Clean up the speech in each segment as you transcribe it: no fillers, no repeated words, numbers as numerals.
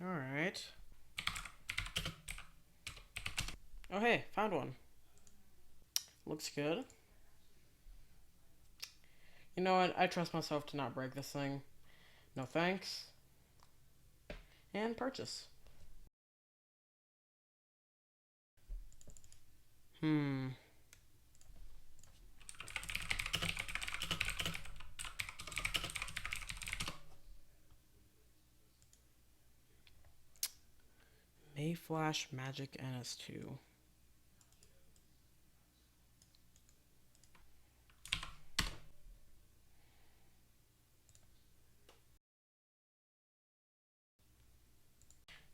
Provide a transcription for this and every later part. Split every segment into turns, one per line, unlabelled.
Alright. Oh hey, found one. Looks good. You know what? I trust myself to not break this thing. No thanks. And purchase. Mayflash Magic NS2.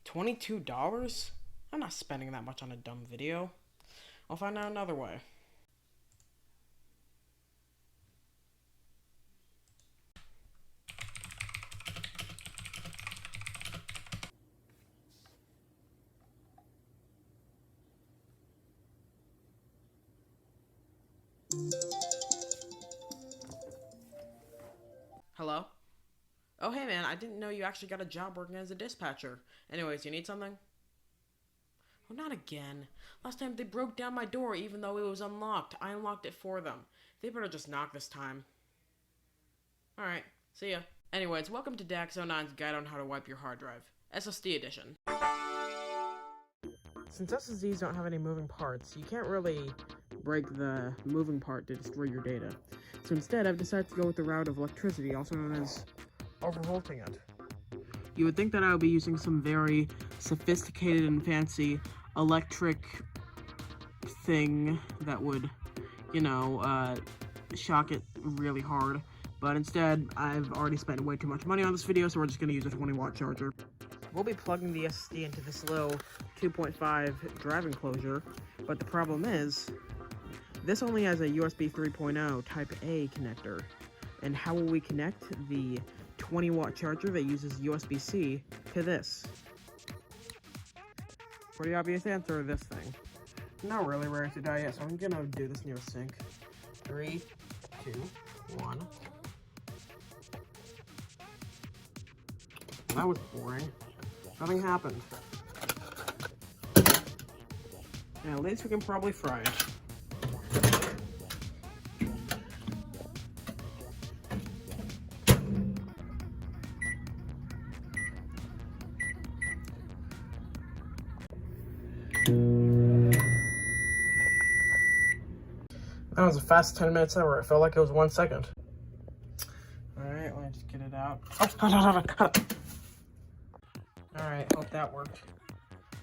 $22? I'm not spending that much on a dumb video. I'll find out another way. Hello? Oh hey man, I didn't know you actually got a job working as a dispatcher. Anyways, you need something? Oh, not again. Last time they broke down my door even though it was unlocked. I unlocked it for them. They better just knock this time. Alright, see ya. Anyways, welcome to Dax009's Guide on How to Wipe Your Hard Drive. SSD edition. Since SSDs don't have any moving parts, you can't really break the moving part to destroy your data. So instead, I've decided to go with the route of electricity, also known as overvolting it. You would think that I would be using some very sophisticated and fancy electric thing that would, you know, shock it really hard. But instead, I've already spent way too much money on this video, so we're just going to use a 20-watt charger. We'll be plugging the SSD into this little 2.5 drive enclosure, but the problem is, this only has a USB 3.0 Type A connector. And how will we connect the 20-watt charger that uses USB-C to this? Pretty obvious answer, this thing. Not really ready to die yet, so I'm gonna do this near the sink. 3, 2, 1. That was boring. Nothing happened. Yeah, at least we can probably fry it. That was a fast 10 minutes over. It felt like it was 1 second. Alright, let me just get it out. Alright, hope that worked.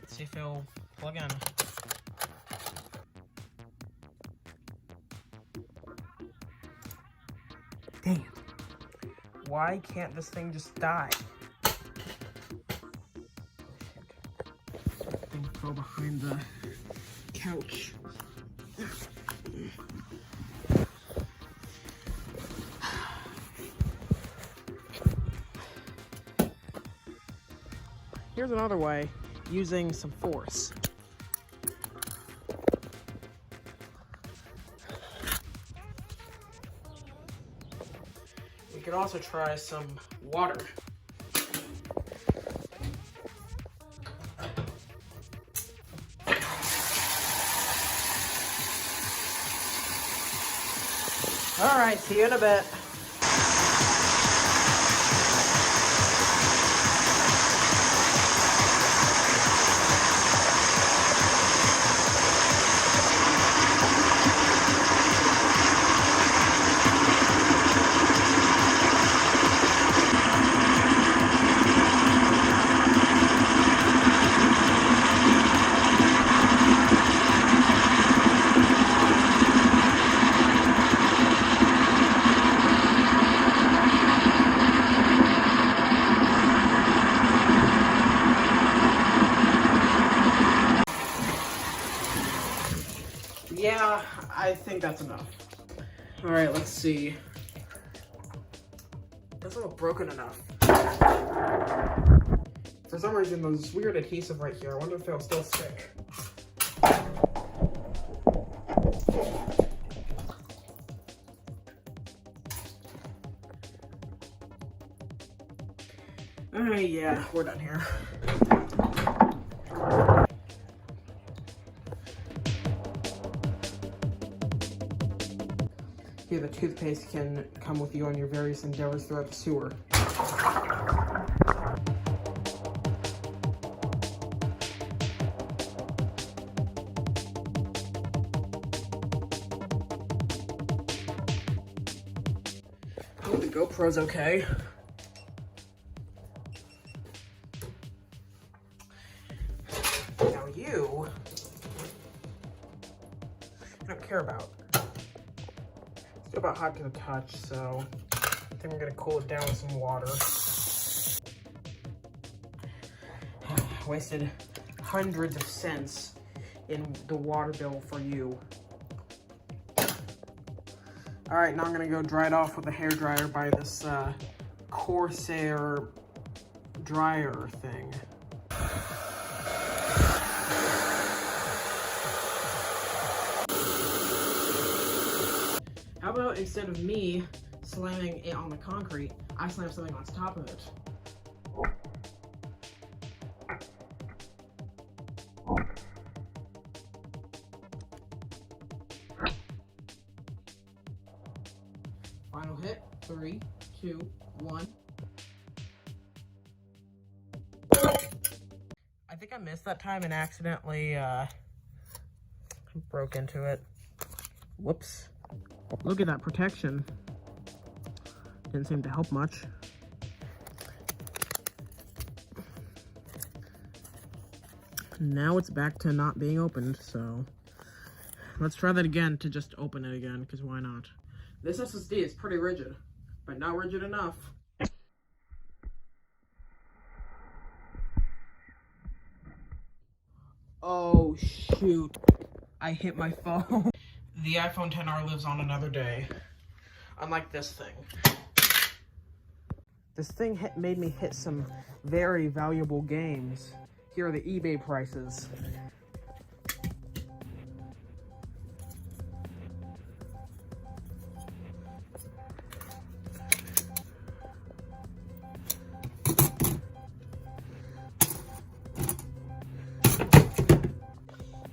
Let's see if it'll plug in. Dang it. Why can't this thing just die? Things go behind the couch. Here's another way, using some force. We could also try some water. Alright, see you in a bit. Yeah, I think that's enough. Alright, let's see. Doesn't look broken enough. For some reason, there's this weird adhesive right here. I wonder if it'll still stick. Alright, yeah, we're done here. Here, the toothpaste can come with you on your various endeavors throughout the sewer. Oh, the GoPro's okay. Now you, I don't care about. It's still about hot to the touch, so I think I'm gonna cool it down with some water. Wasted hundreds of cents in the water bill for you. All right, now I'm gonna go dry it off with a hairdryer by this Corsair dryer thing. How about instead of me slamming it on the concrete, I slam something on top of it? Final hit, 3, 2, 1. I think I missed that time and accidentally broke into it. Whoops. Look at that protection. Didn't seem to help much. Now it's back to not being opened, so let's try that again to just open it again, because why not? This SSD is pretty rigid, but not rigid enough. Oh shoot, I hit my phone. The iPhone XR lives on another day. Unlike this thing. This thing made me hit some very valuable games. Here are the eBay prices.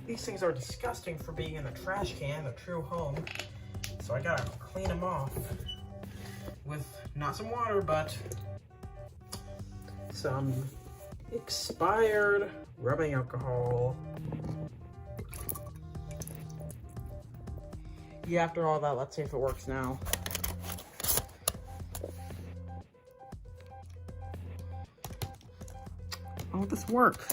These things are disgusting for being in the trash can, a true home. So I gotta clean them off with not some water, but some expired rubbing alcohol. Yeah, after all that, let's see if it works now. Oh, this works.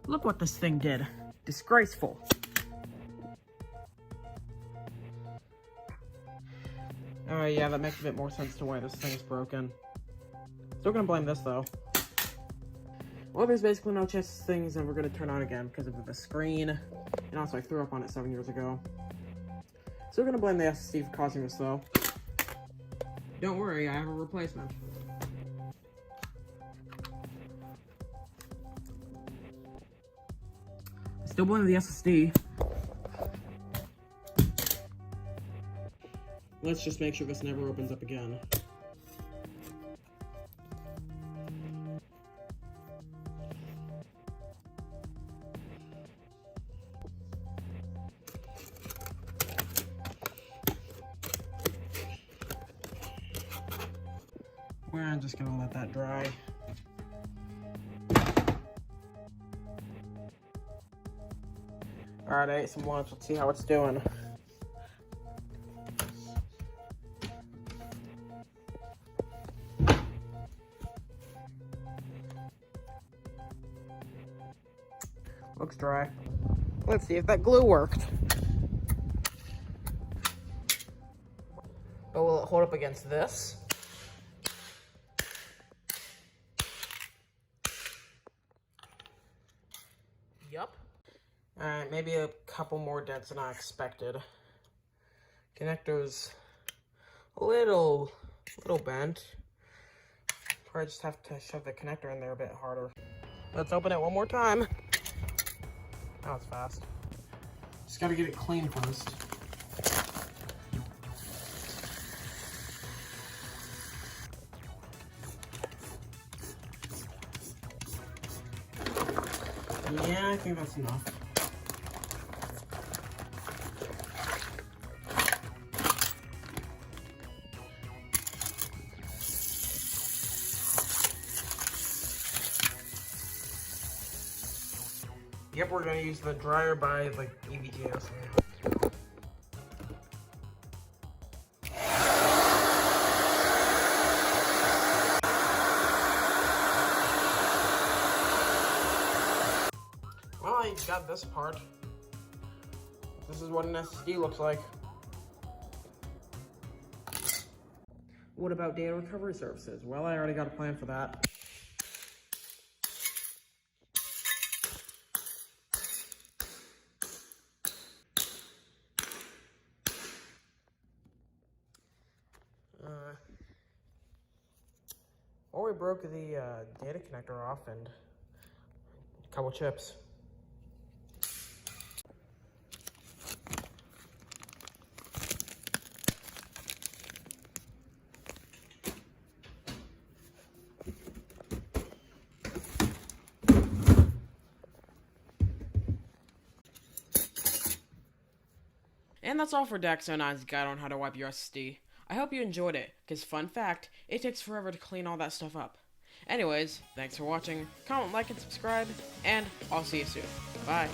Look what this thing did. Disgraceful. Alright, yeah, that makes a bit more sense to why this thing's broken. Still gonna blame this, though. Well, there's basically no chance this thing's ever gonna turn on again because of the screen. And also, I threw up on it 7 years ago. Still gonna blame the SSD for causing this, though. Don't worry, I have a replacement. Still blame the SSD. Let's just make sure this never opens up again. We're just gonna let that dry. Alright, I ate some lunch. Let's see how it's doing. Looks dry. Let's see if that glue worked. But will it hold up against this? Yup. Alright, maybe a couple more dents than I expected. Connector's a little bent. Probably just have to shove the connector in there a bit harder. Let's open it one more time. That was fast. Just gotta get it clean first. Yeah, I think that's enough. Yep, we're gonna use the dryer by like EVGA or something. Well, I got this part. This is what an SSD looks like. What about data recovery services? Well, I already got a plan for that. Or we broke the data connector off and a couple chips. And that's all for Dax009's guide on how to wipe your SSD. I hope you enjoyed it, because fun fact, it takes forever to clean all that stuff up. Anyways, thanks for watching, comment, like, and subscribe, and I'll see you soon. Bye.